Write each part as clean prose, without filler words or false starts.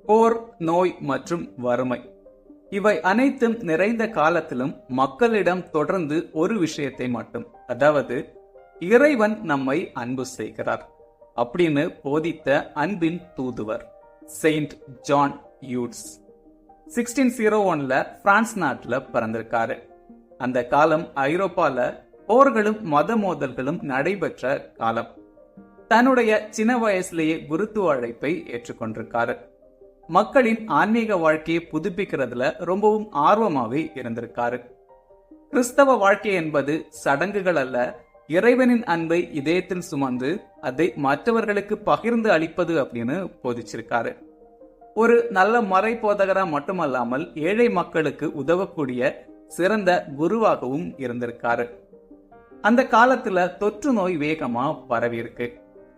போர், நோய் மற்றும் வறுமை இவை அனைத்தும் நிறைந்த காலத்திலும் மக்களிடம் தொடர்ந்து ஒரு விஷயத்தை மட்டும், அதாவது இறைவன் நம்மை அன்பு செய்கிறார் அப்படின்னு போதித்த அன்பின் தூதுவர் செயின்ட் ஜான் யூட்ஸ் 1601ல பிரான்ஸ் நாட்டுல பிறந்திருக்காரு. அந்த காலம் ஐரோப்பால போர்களும் மத மோதல்களும் நடைபெற்ற காலம். தன்னுடைய சின்ன வயசுலேயே குருத்துவ அழைப்பை ஏற்றுக்கொண்டிருக்காரு. மக்களின் ஆன்மீக வாழ்க்கையை புதுப்பிக்கிறதுல ரொம்பவும் ஆர்வமாவே இருந்திருக்காரு. கிறிஸ்தவ வாழ்க்கை என்பது சடங்குகள் அல்ல, இறைவனின் அன்பை இதயத்தில் சுமந்து அதை மற்றவர்களுக்கு பகிர்ந்து அளிப்பது அப்படின்னு போதிச்சிருக்காரு. ஒரு நல்ல மறை போதகரா மட்டுமல்லாமல் ஏழை மக்களுக்கு உதவக்கூடிய சிறந்த குருவாகவும் இருந்திருக்காரு. அந்த காலத்துல தொற்று நோய் வேகமா பரவி இருக்கு.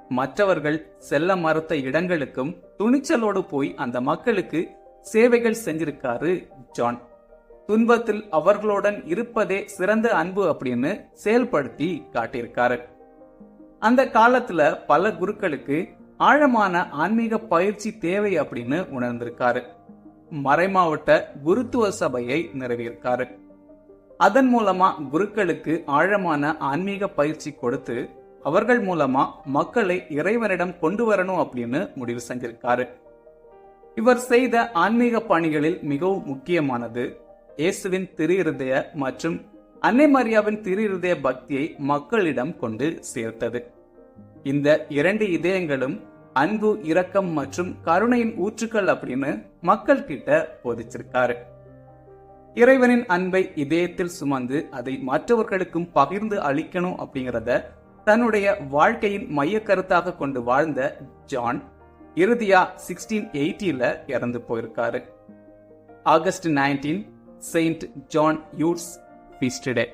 மற்றவர்கள் செல்ல மறுத்த இடங்களுக்கும் துணிச்சலோடு போய் அந்த மக்களுக்கு சேவைகள் செஞ்சிருக்காரு ஜான். துன்பத்தில் அவர்களுடன் இருப்பதே சிறந்த அன்பு அப்படின்னு செயல்படுத்தி காட்டியிருக்காரு. அந்த காலத்துல பல குருக்களுக்கு ஆழமான ஆன்மீக பயிற்சி தேவை அப்படின்னு உணர்ந்திருக்காரு. மறைமாவட்ட குருத்துவ சபையை நிறுவியிருக்காரு. அதன் மூலமா குருக்களுக்கு ஆழமான ஆன்மீக பயிற்சி கொடுத்து அவர்கள் மூலமா மக்களை இறைவனிடம் கொண்டு வரணும் அப்படின்னு முடிவு செஞ்சிருக்காரு. இவர் செய்த ஆன்மீக பணிகளில் மிகவும் முக்கியமானது இயேசுவின் திரு இருதய மற்றும் அன்னை மரியாவின் திரு இருதய பக்தியை மக்களிடம் கொண்டு சேர்த்தது. இந்த இரண்டு இதயங்களும் அன்பு, இரக்கம் மற்றும் கருணையின் ஊற்றுக்கள் அப்படின்னு மக்கள் கிட்ட போதிச்சிருக்காரு. இறைவனின் அன்பை இதயத்தில் சுமந்து அதை மற்றவர்களுக்கும் பகிர்ந்து அளிக்கணும் அப்படிங்கிறத தன்னுடைய வாழ்க்கையின் மைய கருத்தாக கொண்டு வாழ்ந்த ஜான் இறுதியா 1680ல இறந்து போயிருக்காரு. August 19 Saint John Eudes feast டே.